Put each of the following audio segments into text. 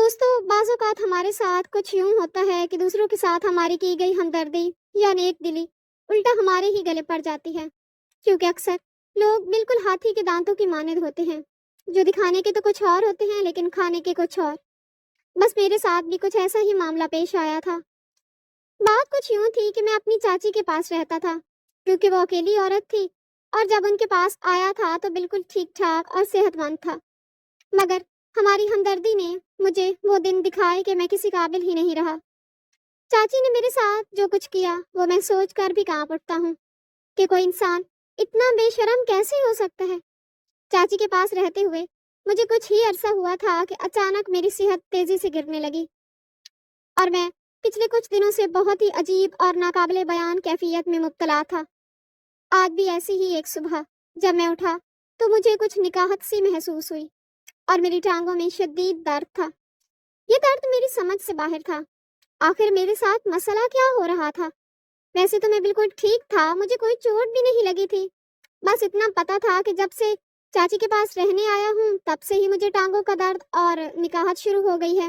دوستوں، بعض اوقات ہمارے ساتھ کچھ یوں ہوتا ہے کہ دوسروں کے ساتھ ہماری کی گئی ہمدردی یا نیک دلی الٹا ہمارے ہی گلے پڑ جاتی ہے، کیونکہ اکثر لوگ بالکل ہاتھی کے دانتوں کی مانند ہوتے ہیں، جو دکھانے کے تو کچھ اور ہوتے ہیں لیکن کھانے کے کچھ اور۔ بس میرے ساتھ بھی کچھ ایسا ہی معاملہ پیش آیا تھا۔ بات کچھ یوں تھی کہ میں اپنی چاچی کے پاس رہتا تھا، کیونکہ وہ اکیلی عورت تھی اور جب ان کے پاس آیا تھا تو بالکل ٹھیک ٹھاک اور صحت مند تھا، مگر ہماری ہمدردی نے مجھے وہ دن دکھائے کہ میں کسی قابل ہی نہیں رہا۔ چاچی نے میرے ساتھ جو کچھ کیا وہ میں سوچ کر بھی کانپ اٹھتا ہوں کہ کوئی انسان اتنا بے شرم کیسے ہو سکتا ہے۔ چاچی کے پاس رہتے ہوئے مجھے کچھ ہی عرصہ ہوا تھا کہ اچانک میری صحت تیزی سے گرنے لگی اور میں پچھلے کچھ دنوں سے بہت ہی عجیب اور ناقابل بیان کیفیت میں مبتلا تھا۔ آج بھی ایسی ہی ایک صبح جب میں اٹھا تو مجھے کچھ نکاہت سی محسوس ہوئی اور میری ٹانگوں میں شدید درد تھا۔ یہ درد میری سمجھ سے باہر تھا۔ آخر میرے ساتھ مسئلہ کیا ہو رہا تھا؟ ویسے تو میں بالکل ٹھیک تھا، مجھے کوئی چوٹ بھی نہیں لگی تھی، بس اتنا پتا تھا کہ جب سے چاچی کے پاس رہنے آیا ہوں تب سے ہی مجھے ٹانگوں کا درد اور نکاہت شروع ہو گئی ہے۔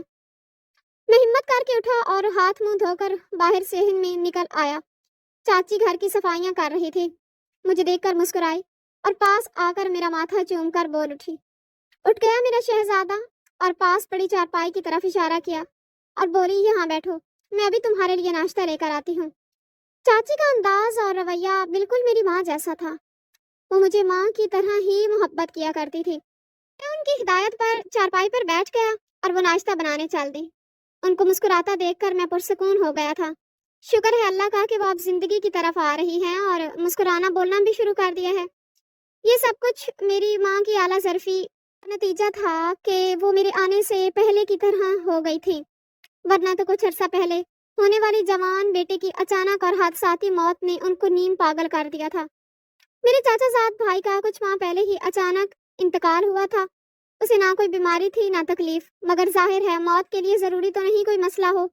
میں ہمت کر کے اٹھا اور ہاتھ منہ دھو کر باہر صحن میں نکل آیا۔ چاچی گھر کی صفائیاں کر رہی تھی، مجھے دیکھ کر مسکرائی اور پاس آ کر میرا ماتھا چوم کر بول اٹھی۔ اٹھ گیا میرا شہزادہ اور پاس پڑی چارپائی کی طرف اشارہ کیا اور بولی، یہاں بیٹھو، میں ابھی تمہارے لیے ناشتہ لے کر آتی ہوں۔ چاچی کا انداز اور رویہ بالکل میری ماں جیسا تھا۔ وہ مجھے ماں کی طرح ہی محبت کیا کرتی تھی۔ میں ان کی ہدایت پر چارپائی پر بیٹھ گیا اور وہ ناشتہ بنانے چل دی۔ ان کو مسکراتا دیکھ کر میں پرسکون ہو گیا تھا۔ شکر ہے اللہ کا کہ وہ اب زندگی کی طرف آ رہی ہیں اور مسکرانا بولنا بھی شروع کر دیا ہے۔ یہ سب کچھ میری ماں کی اعلیٰ ظرفی نتیجہ تھا کہ وہ میرے آنے سے پہلے کی طرح ہو گئی تھی، ورنہ تو کچھ عرصہ پہلے ہونے والی جوان بیٹے کی اچانک اور حادثاتی موت نے ان کو نیم پاگل کر دیا تھا۔ میرے چاچا زاد بھائی کا کچھ ماہ پہلے ہی اچانک انتقال ہوا تھا۔ اسے نہ کوئی بیماری تھی نہ تکلیف، مگر ظاہر ہے موت کے لیے ضروری تو نہیں کوئی مسئلہ ہو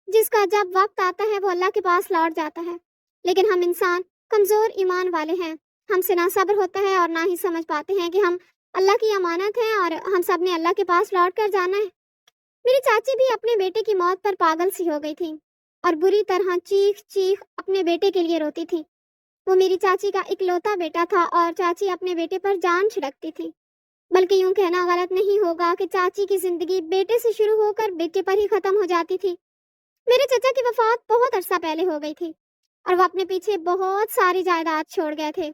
جس کا جب وقت آتا ہے وہ اللہ کے پاس لوٹ جاتا ہے، لیکن ہم انسان کمزور ایمان والے ہیں، ہم سے نہ صبر ہوتا ہے اور نہ ہی سمجھ پاتے ہیں کہ ہم اللہ کی امانت ہیں اور ہم سب نے اللہ کے پاس لوٹ کر جانا ہے۔ میری چاچی بھی اپنے بیٹے کی موت پر پاگل سی ہو گئی تھی اور بری طرح چیخ چیخ اپنے بیٹے کے لیے روتی تھی۔ وہ میری چاچی کا اکلوتا بیٹا تھا اور چاچی اپنے بیٹے پر جان چھڑکتی تھی، بلکہ یوں کہنا غلط نہیں ہوگا کہ چاچی کی زندگی بیٹے سے شروع ہو کر بیٹے پر ہی ختم ہو جاتی تھی۔ میرے چچا کی وفات بہت عرصہ پہلے ہو گئی تھی اور وہ اپنے پیچھے بہت ساری جائیداد چھوڑ گئے تھے،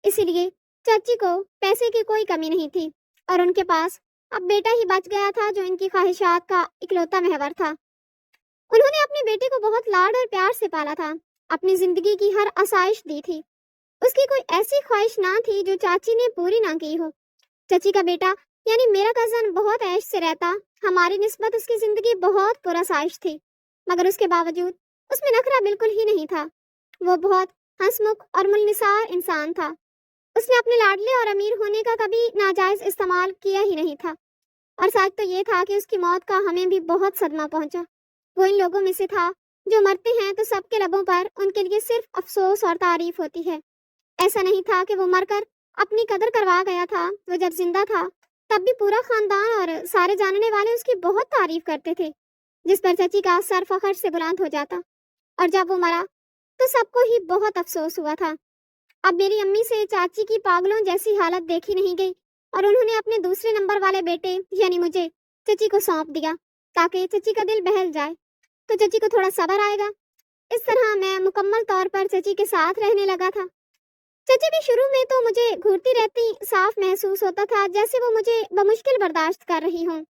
اسی لیے چچی کو پیسے کی کوئی کمی نہیں تھی اور ان کے پاس اب بیٹا ہی بچ گیا تھا جو ان کی خواہشات کا اکلوتا محور تھا۔ انہوں نے اپنے بیٹے کو بہت لاڈ اور پیار سے پالا تھا، اپنی زندگی کی ہر آسائش دی تھی۔ اس کی کوئی ایسی خواہش نہ تھی جو چاچی نے پوری نہ کی ہو۔ چچی کا بیٹا یعنی میرا کزن بہت عیش سے رہتا، ہماری نسبت اس کی زندگی بہت پرآسائش تھی، مگر اس کے باوجود اس میں نخرہ بالکل ہی نہیں تھا۔ وہ بہت ہنسمکھ اور ملنسار انسان تھا۔ اس نے اپنے لاڈلے اور امیر ہونے کا کبھی ناجائز استعمال کیا ہی نہیں تھا، اور سچ تو یہ تھا کہ اس کی موت کا ہمیں بھی بہت صدمہ پہنچا۔ وہ ان لوگوں میں سے تھا جو مرتے ہیں تو سب کے لبوں پر ان کے لیے صرف افسوس اور تعریف ہوتی ہے۔ ایسا نہیں تھا کہ وہ مر کر اپنی قدر کروا گیا تھا، وہ جب زندہ تھا تب بھی پورا خاندان اور سارے جاننے والے اس کی بہت تعریف کرتے تھے، جس پر چچی کا سر فخر سے بلند ہو جاتا، اور جب وہ مرا تو سب کو ہی بہت افسوس ہوا تھا۔ اب میری امی سے چاچی کی پاگلوں جیسی حالت دیکھی نہیں گئی اور انہوں نے اپنے دوسرے نمبر والے بیٹے یعنی مجھے چچی کو سونپ دیا تاکہ چچی کا دل بہل جائے تو چچی کو تھوڑا صبر آئے گا۔ اس طرح میں مکمل طور پر چچی کے ساتھ رہنے لگا تھا۔ چچی بھی شروع میں تو مجھے گھورتی رہتی صاف محسوس ہوتا تھا جیسے وہ مجھے بمشکل برداشت کر رہی ہوں،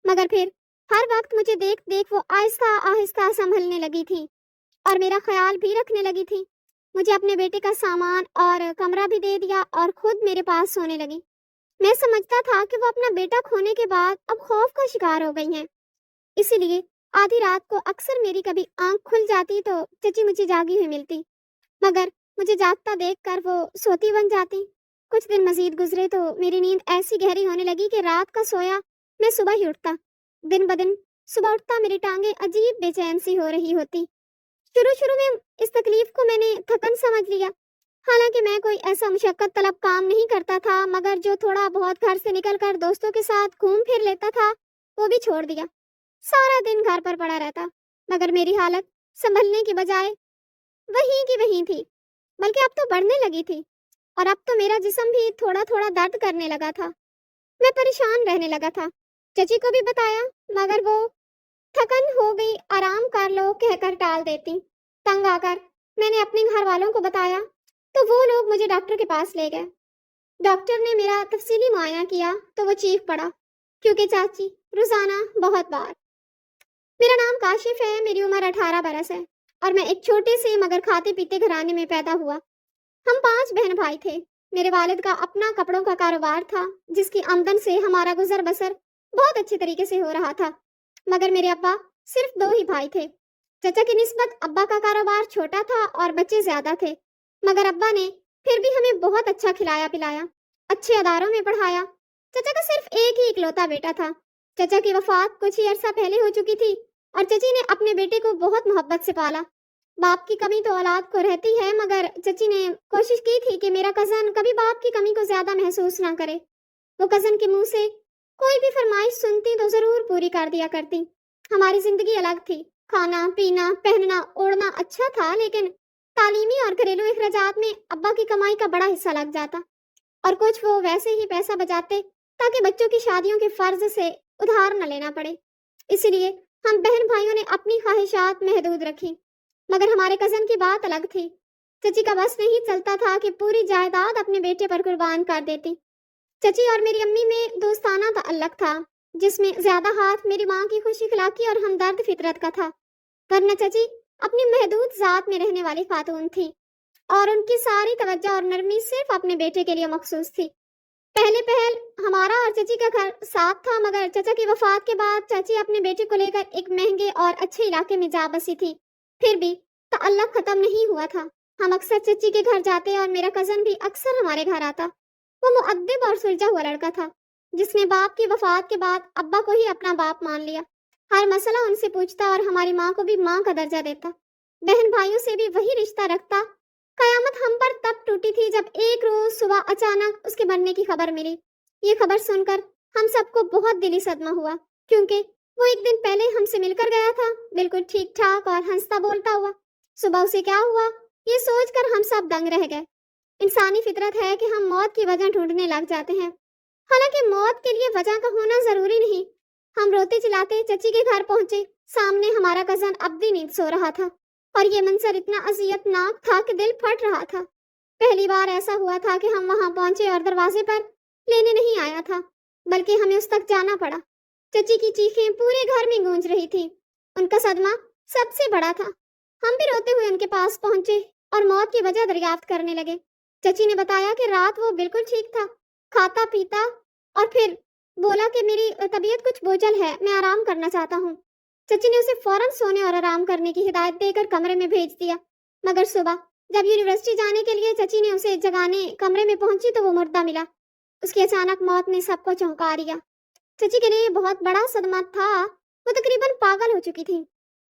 مگر پھر ہر وقت مجھے دیکھ دیکھ وہ آہستہ آہستہ سنبھلنے لگی تھی اور میرا خیال بھی رکھنے لگی تھی۔ مجھے اپنے بیٹے کا سامان اور کمرہ بھی دے دیا اور خود میرے پاس سونے لگی۔ میں سمجھتا تھا کہ وہ اپنا بیٹا کھونے کے بعد اب خوف کا شکار ہو گئی ہیں، اسی لیے آدھی رات کو اکثر میری کبھی آنکھ کھل جاتی تو چچی مجھے جاگی ہوئی ملتی، مگر مجھے جاگتا دیکھ کر وہ سوتی بن جاتی۔ کچھ دن مزید گزرے تو میری نیند ایسی گہری ہونے لگی کہ رات کا سویا میں صبح ہی اٹھتا۔ دن بدن صبح اٹھتا میری ٹانگیں عجیب بے چین سی ہو رہی ہوتی۔ شروع میں اس تکلیف کو میں نے تھکن سمجھ لیا، حالانکہ میں کوئی ایسا مشقت طلب کام نہیں کرتا تھا، مگر جو تھوڑا بہت گھر سے نکل کر دوستوں کے ساتھ گھوم پھر لیتا تھا وہ بھی چھوڑ دیا۔ सारा दिन घर पर पड़ा रहता, मगर मेरी हालत संभलने की बजाय वहीं की वहीं थी, बल्कि अब तो बढ़ने लगी थी। और अब तो मेरा जिस्म भी थोड़ा थोड़ा दर्द करने लगा था। मैं परेशान रहने लगा था। चाची को भी बताया, मगर वो थकन हो गई, आराम कर लो कहकर टाल देती। तंग आकर मैंने अपने घर वालों को बताया तो वो लोग मुझे डॉक्टर के पास ले गए। डॉक्टर ने मेरा तफसीली मुआयना किया तो वो चीख पड़ा, क्योंकि चाची रोजाना बहुत बार। मेरा नाम काशिफ है, मेरी उम्र 18 बरस है और मैं एक छोटे से मगर खाते पीते घराने में पैदा हुआ। हम 5 बहन भाई थे। मेरे वालिद का अपना कपड़ों का कारोबार था, जिसकी आमदन से हमारा गुजर बसर बहुत अच्छे तरीके से हो रहा था। मगर मेरे अब्बा सिर्फ 2 ही भाई थे। चाचा की निस्बत अब्बा का कारोबार छोटा था और बच्चे ज्यादा थे, मगर अब्बा ने फिर भी हमें बहुत अच्छा खिलाया पिलाया, अच्छे अदारों में पढ़ाया। चाचा का सिर्फ एक ही इकलौता बेटा था। चाचा की वफात कुछ ही अरसा पहले हो चुकी थी और चाची ने अपने बेटे को बहुत मोहब्बत से पाला। बाप की कमी तो औलाद को रहती है, मगर चाची ने कोशिश की थी कि मेरा कजन कभी बाप की कमी को ज्यादा महसूस ना करे। वो कजन के मुंह से कोई भी फरमाइश सुनती तो जरूर पूरी कर दिया करती। हमारी जिंदगी अलग थी। खाना पीना पहनना ओढ़ना अच्छा था, लेकिन तालीमी और घरेलू अखराजात में अब्बा की कमाई का बड़ा हिस्सा लग जाता और कुछ वो वैसे ही पैसा बचाते ताकि बच्चों की शादियों के फर्ज से उधार न लेना पड़े। इसलिए हम बहन भाइयों ने अपनी ख्वाहिशात महदूद रखी। मगर हमारे कजन की बात अलग थी। चची का बस नहीं चलता था कि पूरी जायदाद अपने बेटे पर कुर्बान कर देती। चची और मेरी अम्मी में दोस्ताना ताल्लुक था, जिसमें ज्यादा हाथ मेरी माँ की खुश अखलाकी और हमदर्द फितरत का था। वरना चची अपनी महदूद जात में रहने वाली खातून थी और उनकी सारी तवज्जो और नरमी सिर्फ अपने बेटे के लिए मखसूस थी। पहले पहल हमारा और चाची का घर साथ था, मगर चाचा की वफात के बाद चाची अपने बेटे को लेकर एक महंगे और अच्छे इलाके में जा बसी थी। फिर भी ताल्लुक खत्म नहीं हुआ था। हम अक्सर चाची के घर जाते और मेरा कजन भी अक्सर हमारे घर आता। वो मुअद्दिब और सुलझा हुआ लड़का था, जिसने बाप की वफात के बाद अब्बा को ही अपना बाप मान लिया। हर मसला उनसे पूछता और हमारी माँ को भी माँ का दर्जा देता। बहन भाइयों से भी वही रिश्ता रखता। कयामत हम पर तब टूटी थी जब एक रोज सुबह अचानक उसके मरने की खबर मिली। ये खबर सुनकर हम सबको बहुत दिली सदमा हुआ, क्योंकि वो एक दिन पहले हमसे मिलकर गया था, बिल्कुल ठीक ठाक और हंसता बोलता हुआ। सुबह उसे क्या हुआ ये सोचकर हम सब दंग रह गए। इंसानी फितरत है कि हम मौत की वजह ढूंढने लग जाते हैं, हालांकि मौत के लिए वजह का होना जरूरी नहीं। हम रोते चिल्लाते चची के घर पहुंचे। सामने हमारा कजन अब्दी नींद सो रहा था और ये मंजर इतना अजियतनाक था कि दिल फट रहा था। पहली बार ऐसा हुआ था कि हम वहां पहुंचे और दरवाजे पर लेने नहीं आया था, बल्कि हमें उस तक जाना पड़ा। चची की चीखें पूरे घर में गूंज रही थी। उनका सदमा सबसे बड़ा था। हम भी रोते हुए उनके पास पहुंचे और मौत की वजह दरियाफ्त करने लगे। चची ने बताया कि रात वो बिल्कुल ठीक था, खाता पीता, और फिर बोला कि मेरी तबीयत कुछ बोझल है, मैं आराम करना चाहता हूँ। चची ने उसे फौरन सोने और आराम करने की हिदायत देकर कमरे में भेज दिया। मगर सुबह जब यूनिवर्सिटी जाने के लिए चची ने उसे जगाने कमरे में पहुंची तो वो मुर्दा मिला। उसकी अचानक मौत ने सबको चौंका दिया। चची के लिए बहुत बड़ा सदमा था। वो तकरीबन पागल हो चुकी थी,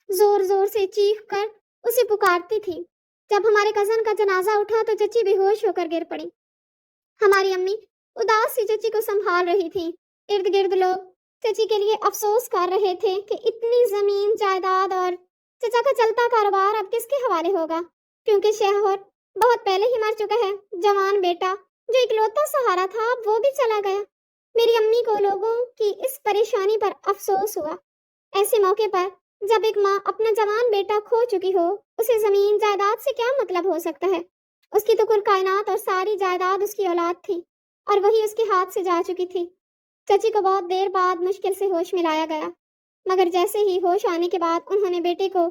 जोर जोर से चीख कर उसे पुकारती थी। जब हमारे कजन का जनाजा उठा तो चची बेहोश होकर गिर पड़ी। हमारी अम्मी उदास सी चची को संभाल रही थी। इर्द गिर्द लोग चची के लिए अफसोस कर रहे थे कि इतनी जमीन जायदाद और चचा का चलता कारोबार अब किसके हवाले होगा, क्योंकि शौहर बहुत पहले ही मर चुका है। जवान बेटा जो इकलौता सहारा था अब वो भी चला गया। मेरी अम्मी को लोगों की इस परेशानी पर अफसोस हुआ। ऐसे मौके पर जब एक माँ अपना जवान बेटा खो चुकी हो, उसे जमीन जायदाद से क्या मतलब हो सकता है। उसकी तो कुल कायनात और सारी जायदाद उसकी औलाद थी और वही उसके हाथ से जा चुकी थी। चची को बहुत देर बाद मुश्किल से होश में लाया गया, मगर जैसे ही होश आने के बाद उन्होंने बेटे को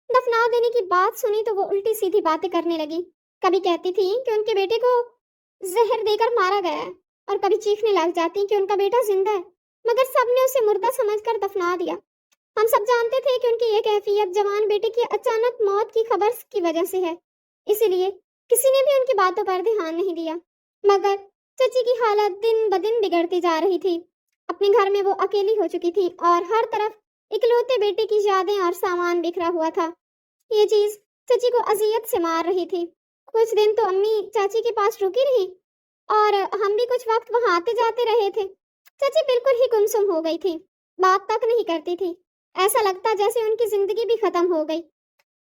दफना देने की बात सुनी तो वो उल्टी सीधी बातें करने लगी। कभी कहती थी कि उनके बेटे को जहर देकर मारा गया है और कभी चीखने लग जाती कि उनका बेटा जिंदा है, मगर सबने उसे मुर्दा समझकर दफना दिया। हम सब जानते थे कि उनकी ये कैफियत जवान बेटे की अचानक मौत की खबर की वजह से है, इसीलिए किसी ने भी उनकी बातों पर ध्यान नहीं दिया। मगर चची की हालत दिन ब दिन बिगड़ती जा रही थी। अपने घर में वो अकेली हो चुकी थी और हर तरफ इकलौते बेटे की यादें और सामान बिखरा हुआ था। ये चीज चची को अजियत से मार रही थी। कुछ दिन तो अम्मी चाची के पास रुकी रही और हम भी कुछ वक्त वहां आते जाते रहे थे। चाची बिल्कुल ही गुमसुम हो गई थी, बात तक नहीं करती थी। ऐसा लगता जैसे उनकी जिंदगी भी खत्म हो गई।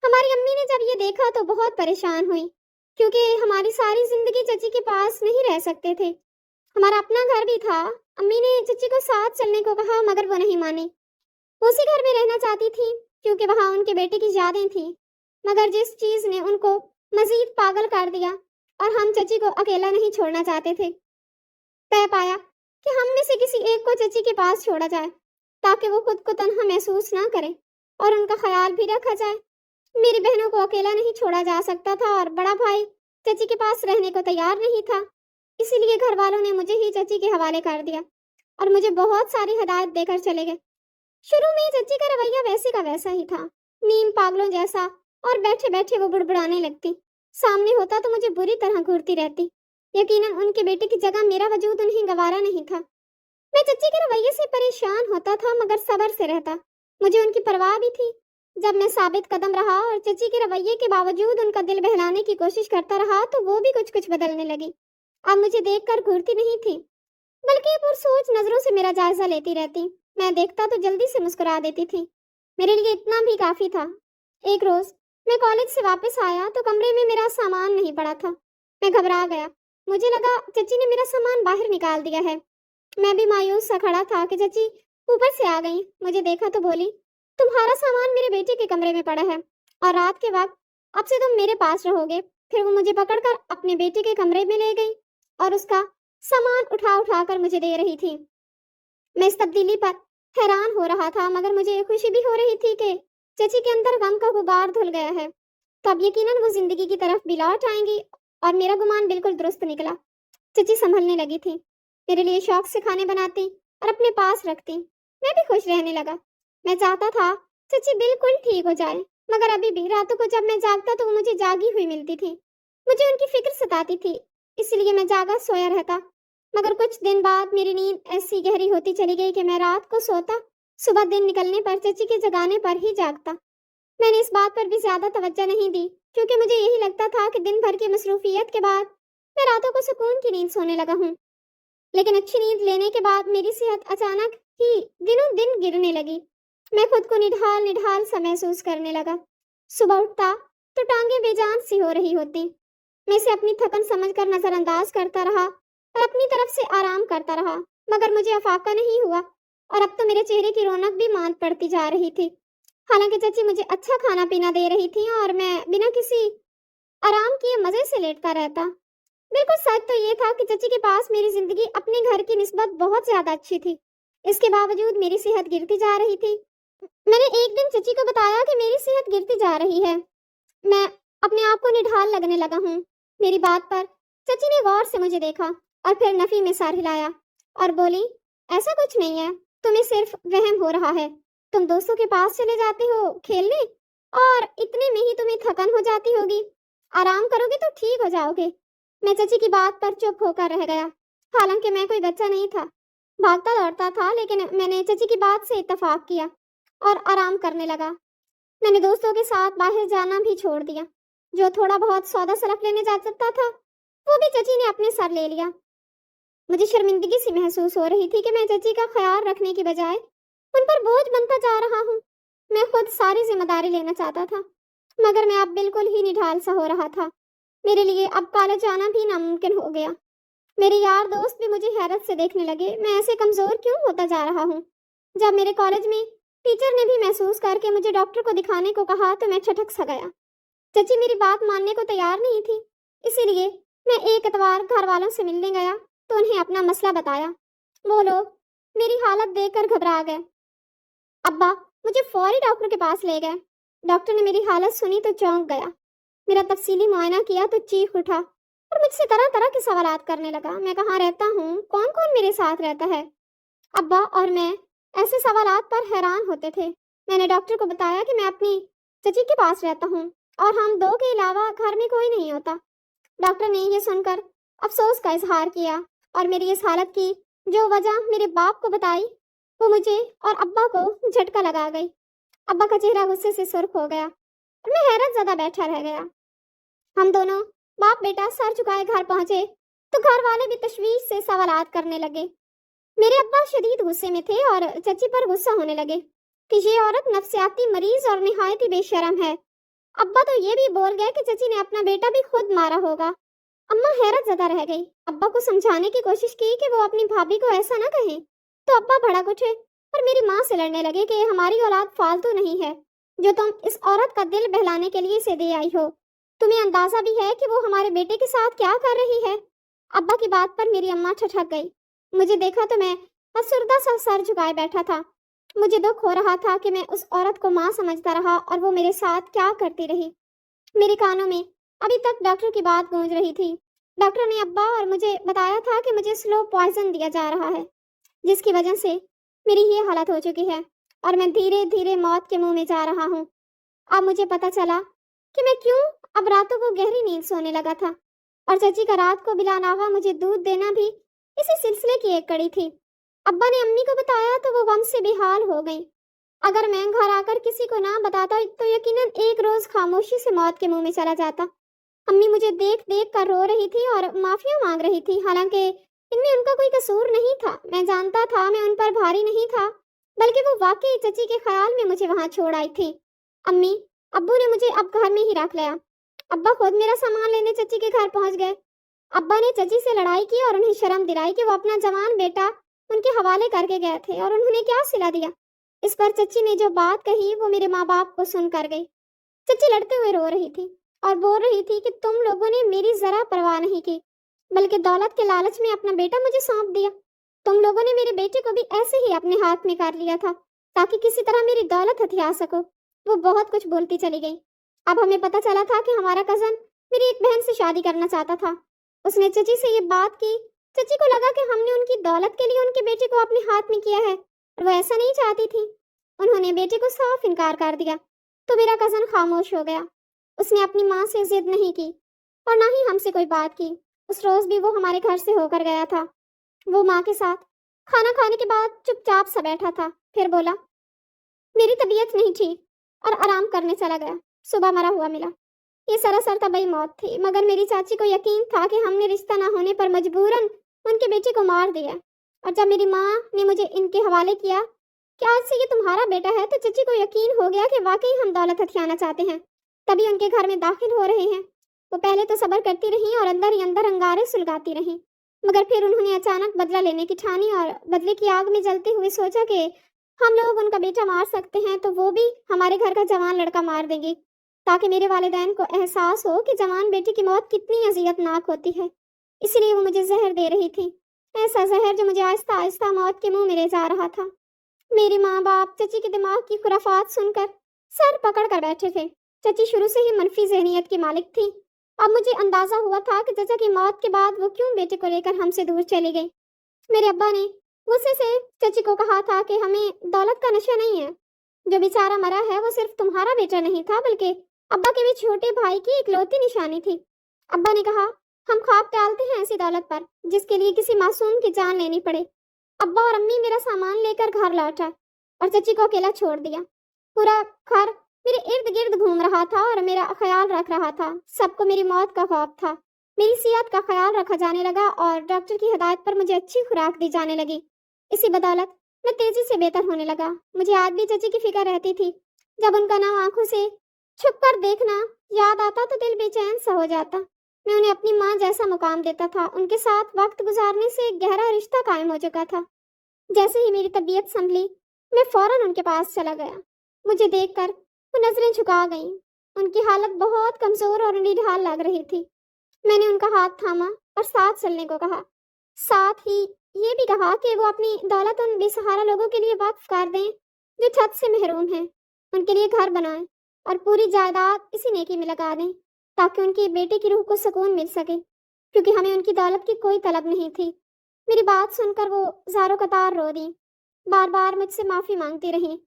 हमारी अम्मी ने जब ये देखा तो बहुत परेशान हुई, क्योंकि हमारी सारी जिंदगी चची के पास नहीं रह सकते थे। हमारा अपना घर भी था। अम्मी ने चची को साथ चलने को कहा, मगर वो नहीं मानी। उसी घर में रहना चाहती थी क्योंकि वहां उनके बेटे की यादें थी। मगर जिस चीज ने उनको मजीद पागल कर दिया, और हम चची को अकेला नहीं छोड़ना चाहते थे। तय पाया कि हम में से किसी एक को चची के पास छोड़ा जाए, ताकि वो खुद को तन्हा महसूस ना करे और उनका ख्याल भी रखा जाए। मेरी बहनों को अकेला नहीं छोड़ा जा सकता था, और बड़ा भाई चची के पास रहने को तैयार नहीं था। इसीलिए घर वालों ने मुझे ही चची के हवाले कर दिया और मुझे बहुत सारी हिदायत देकर चले गए। शुरू में चची का रवैया वैसे का वैसा ही था, नीम पागलों जैसा, और बैठे बैठे वो बुड़बुड़ाने लगती। सामने होता तो मुझे बुरी तरह घूरती रहती। यकीनन उनके बेटे की जगह मेरा वजूद उन्हें गवारा नहीं था। मैं चची के रवैये से परेशान होता था, मगर सब्र से रहता। मुझे उनकी परवाह भी थी। जब मैं साबित कदम रहा और चची के रवैये के बावजूद उनका दिल बहलाने की कोशिश करता रहा, तो वो भी कुछ कुछ बदलने लगी। अब मुझे देखकर घूरती नहीं थी, बल्कि पुरसोच नजरों से मेरा जायजा लेती रहती। मैं देखता तो जल्दी से मुस्कुरा देती थी। मेरे लिए इतना भी काफी था। एक रोज मैं कॉलेज से वापस आया तो कमरे में मेरा सामान नहीं पड़ा था। मैं घबरा गया। मुझे लगा चची ने मेरा सामान बाहर निकाल दिया है। मैं भी मायूस सा खड़ा था कि चची ऊपर से आ गई। मुझे देखा तो बोली, तुम्हारा सामान मेरे बेटे के कमरे में पड़ा है, और रात के वक्त अब से तुम मेरे पास रहोगे। फिर वो मुझे पकड़कर अपने बेटे के कमरे में ले गई और उसका सामान उठा उठा कर मुझे दे रही थी। मैं इस तब्दीली पर हैरान हो रहा था, मगर मुझे खुशी भी हो रही थी कि चची के अंदर गम का गुबार धुल गया है। तो अब यकीनन वो जिंदगी की तरफ भी लौट आएंगी, और मेरा गुमान बिल्कुल दुरुस्त निकला। चची संभलने लगी थी, मेरे लिए शौक से खाने बनाती और अपने पास रखती। मैं भी खुश रहने लगा। मैं चाहता था चची बिल्कुल ठीक हो जाए, मगर अभी भी रातों को जब मैं जागता तो वो मुझे जागी हुई मिलती थी। मुझे उनकी फिक्र सताती थी, इसलिए मैं जागा सोया रहता। मगर कुछ दिन बाद मेरी नींद ऐसी गहरी होती चली गई कि मैं रात को सोता, सुबह दिन निकलने पर चची के जगाने पर ही जागता। मैंने इस बात पर भी ज्यादा तवज्जो नहीं दी, क्योंकि मुझे यही लगता था कि दिन भर की मसरूफियत के बाद मैं रातों को सुकून की नींद सोने लगा हूँ। लेकिन अच्छी नींद लेने के बाद मेरी सेहत अचानक ही दिनों दिन गिरने लगी। मैं खुद को निढाल निढाल सा महसूस करने लगा। सुबह उठता तो टांगे बेजान सी हो रही होती। मैं इसे अपनी थकन समझकर नजरअंदाज करता रहा और अपनी तरफ से आराम करता रहा, मगर मुझे अफाका नहीं हुआ, और अब तो मेरे चेहरे की रौनक भी मांद पड़ती जा रही थी। हालांकि चची मुझे अच्छा खाना पीना दे रही थी और मैं बिना किसी आराम किए मजे से लेटता रहता। बिल्कुल सच तो ये था कि चची के पास मेरी जिंदगी अपने घर की निस्बत बहुत ज्यादा अच्छी थी। इसके बावजूद मेरी सेहत गिरती जा रही थी। मैंने एक दिन चची को बताया कि मेरी सेहत गिरती जा रही है, मैं अपने आप को निढाल लगने लगा हूँ। मेरी बात पर चची ने गौर से मुझे देखा और फिर नफी में सर हिलाया और बोली, ऐसा कुछ नहीं है, तुम्हें सिर्फ वहम हो रहा है। तुम दोस्तों के पास चले जाते हो खेलने, और इतने में ही तुम्हें थकन हो जाती होगी। आराम करोगे तो ठीक हो जाओगे। मैं चची की बात पर चुप होकर रह गया। हालांकि मैं कोई बच्चा नहीं था, भागता दौड़ता था, लेकिन मैंने चची की बात से इत्तेफाक किया और आराम करने लगा। मैंने दोस्तों के साथ बाहर जाना भी छोड़ दिया। जो थोड़ा बहुत सौदा सलफ लेने जा सकता था, वो भी चची ने अपने सर ले लिया। मुझे शर्मिंदगी सी महसूस हो रही थी कि मैं चची का ख्याल रखने की बजाय उन पर बोझ बनता जा रहा हूँ। मैं खुद सारी जिम्मेदारी लेना चाहता था, मगर मैं अब बिल्कुल ही निढाल सा हो रहा था। मेरे लिए अब कॉलेज जाना भी नामुमकिन हो गया। मेरे यार दोस्त भी मुझे हैरत से देखने लगे, मैं ऐसे कमजोर क्यों होता जा रहा हूँ। जब मेरे कॉलेज में टीचर ने भी महसूस करके मुझे डॉक्टर को दिखाने को कहा तो मैं छटक सा गया। चची मेरी बात मानने को तैयार नहीं थी, इसीलिए मैं एक इतवार घर वालों से मिलने गया तो उन्हें अपना मसला बताया। वो लोग मेरी हालत देखकर घबरा गए। अब्बा मुझे फौरी डॉक्टर के पास ले गए। डॉक्टर ने मेरी हालत सुनी तो चौंक गया। मेरा तफसीली मुआयना किया तो चीख उठा और मुझसे तरह तरह के सवालात करने लगा। मैं कहाँ रहता हूँ, कौन कौन मेरे साथ रहता है। अब्बा और मैं ऐसे सवालात पर हैरान होते थे। मैंने डॉक्टर को बताया कि मैं अपनी चची के पास रहता हूँ और हम दो के अलावा घर में कोई नहीं होता। डॉक्टर ने यह सुनकर अफसोस का इजहार किया और मेरी इस हालत की जो वजह मेरे बाप को बताई, वो मुझे और अब्बा को झटका लगा गई। अब्बा का चेहरा गुस्से से सुर्ख हो गया और मैं हैरत ज़्यादा बैठा रह गया। हम दोनों बाप बेटा सर झुकाए घर पहुंचे तो घर वाले भी तशवीश से सवालात करने लगे। मेरे अब्बा शदीद गुस्से में थे और चची पर गुस्सा होने लगे। कि ये औरत नफसियाती मरीज और निहायत ही बेशरम है। अब्बा तो ये भी बोल गए कि चची ने अपना बेटा भी खुद मारा होगा। अम्मा हैरत ज़दा रह गई। अब्बा को समझाने की कोशिश की कि वो अपनी भाभी को ऐसा ना कहें, तो अब्बा भड़क उठे और मेरी माँ से लड़ने लगे कि हमारी औलाद फालतू नहीं है जो तुम इस औरत का दिल बहलाने के लिए इसे दे आई हो। तुम्हें अंदाजा भी है कि वो हमारे बेटे के साथ क्या कर रही है। अब्बा की बात पर मेरी अम्मा ठठक गई। मुझे देखा तो मैं अफसरदा सा सर झुकाए बैठा था। मुझे दुख हो रहा था कि मैं उस औरत को माँ समझता रहा और वो मेरे साथ क्या करती रही। मेरे कानों में अभी तक डॉक्टर की बात गूंज रही थी। डॉक्टर ने अब्बा और मुझे बताया था कि मुझे स्लो पॉइजन दिया जा रहा है, जिसकी वजह से मेरी ये हालत हो चुकी है और मैं धीरे धीरे मौत के मुंह में जा रहा हूँ। अब मुझे पता चला कि मैं क्यों अब रातों को गहरी नींद सोने लगा था, और चची का रात को बिला नागा मुझे दूध देना भी इसी सिलसिले की एक कड़ी थी। अब्बा ने अम्मी को बताया तो वो गम से बेहाल हो गई। अगर मैं घर आकर किसी को ना बताता तो यकीनन एक रोज खामोशी से मौत के मुंह में चला जाता। अम्मी मुझे देख देख कर रो रही थी और माफिया मांग रही थी, हालांकि इनमें उनका कोई कसूर नहीं था। मैं जानता था मैं उन पर भारी नहीं था, बल्कि वो वाकई चची के ख्याल में मुझे वहां छोड़ आई थी। अम्मी अब्बू ने मुझे अब घर में ही रख लिया। अब्बा खुद मेरा सामान लेने चची के घर पहुंच गए। अब्बा ने चची से लड़ाई की और उन्हें शर्म दिलाई कि वो अपना जवान बेटा उनके हवाले करके गए थे और उन्होंने क्या सिला दिया। इस पर चची ने जो बात कही वो मेरे माँ बाप को सुन कर गई। चची लड़ते हुए रो रही थी और बोल रही थी कि तुम लोगों ने मेरी जरा परवाह नहीं की, बल्कि दौलत के लालच में अपना बेटा मुझे सौंप दिया। तुम लोगों ने मेरे बेटे को भी ऐसे ही अपने हाथ में कर लिया था ताकि किसी तरह मेरी दौलत हथिया सको। वो बहुत कुछ बोलती चली गई। अब हमें पता चला था कि हमारा कजन मेरी एक बहन से शादी करना चाहता था। उसने चची से ये बात की। चची को लगा कि हमने उनकी दौलत के लिए उनके बेटे को अपने हाथ में किया है और वो ऐसा नहीं चाहती थी। उन्होंने बेटे को साफ इनकार कर दिया तो मेरा कजन खामोश हो गया। उसने अपनी माँ से जिद नहीं की और ना ही हमसे कोई बात की। उस रोज भी वो हमारे घर से होकर गया था। वो माँ के साथ खाना खाने के बाद चुपचाप सा बैठा था, फिर बोला मेरी तबीयत नहीं ठीक और आराम करने चला गया। सुबह मरा हुआ मिला। ये सरासर तबई मौत थी, मगर मेरी चाची को यकीन था कि हमने रिश्ता ना होने पर मजबूरन उनके बेटे को मार दिया। और जब मेरी माँ ने मुझे इनके हवाले किया कि आज से ये तुम्हारा बेटा है, तो चची को यकीन हो गया कि वाकई हम दौलत हथियाना चाहते हैं, तभी उनके घर में दाखिल हो रहे हैं। वो पहले तो सब्र करती रही और अंदर ही अंदर अंगारे सुलगाती रही, मगर फिर उन्होंने अचानक बदला लेने की ठानी और बदले की आग में जलते हुए सोचा कि हम लोग उनका बेटा मार सकते हैं तो वो भी हमारे घर का जवान लड़का मार देंगे, ताकि मेरे वालिदैन को एहसास हो कि जवान बेटी की मौत कितनी अजियतनाक होती है। इसलिए वो मुझे जहर दे रही थी, ऐसा जहर जो मुझे आहिस्ता आहिस्ता मौत के मुंह में ले जा रहा था। मेरे माँ बाप चची के दिमाग की खुराफात सुनकर सर पकड़ कर बैठे थे। चची शुरू से ही मनफी जहनीयत की मालिक थी। अब मुझे अंदाजा हुआ था कि चचा की मौत के बाद वो क्यों बेटे को लेकर हमसे दूर चली गई। मेरे अब्बा ने गुस्से से चची को कहा था कि हमें दौलत का नशा नहीं है। जो बेचारा मरा है वो सिर्फ तुम्हारा बेटा नहीं था, बल्कि अब्बा के भी छोटे भाई की इकलौती निशानी थी। अब्बा ने कहा हम ख्वाब टालते हैं ऐसी दौलत पर जिसके लिए किसी मासूम की जान लेनी पड़े। अब्बा और अम्मी मेरा सामान लेकर घर लौटा और चची को अकेला छोड़ दिया। पूरा घर मेरे इर्द गिर्द घूम रहा था और मेरा ख्याल रख रहा था। सबको मेरी मौत का खौफ था। मेरी सेहत का ख्याल रखा जाने लगा और डॉक्टर की हिदायत पर मुझे अच्छी खुराक दी जाने लगी। इसी बदौलत मैं तेजी से बेहतर होने लगा। मुझे आज भी चची की फिक्र रहती थी। जब उनका नाम आंखों से छुप कर देखना याद आता तो दिल बेचैन सा हो जाता। मैं उन्हें अपनी माँ जैसा मुकाम देता था। उनके साथ वक्त गुजारने से एक गहरा रिश्ता कायम हो चुका था। जैसे ही मेरी तबीयत संभली मैं फौरन उनके पास चला गया। मुझे देखकर वो नजरें झुका गईं। उनकी हालत बहुत कमजोर और निढाल लग रही थी। मैंने उनका हाथ थामा और साथ चलने को कहा। साथ ही ये भी कहा कि वो अपनी दौलत उन बेसहारा लोगों के लिए वक्फ कर दें जो छत से महरूम हैं। उनके लिए घर बनाएं और पूरी जायदाद इसी नेकी में लगा दें ताकि उनकी बेटे की रूह को सुकून मिल सके, क्योंकि हमें उनकी दौलत की कोई तलब नहीं थी। मेरी बात सुनकर वो ज़ारो कतार रो दी, बार बार मुझसे माफ़ी मांगती रही।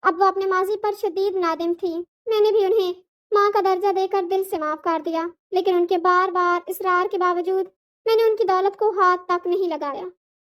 अब वो अपने माजी पर शदीद नादिम थी। मैंने भी उन्हें माँ का दर्जा देकर दिल से माफ़ कर दिया, लेकिन उनके बार बार इसरार के बावजूद मैंने उनकी दौलत को हाथ तक नहीं लगाया।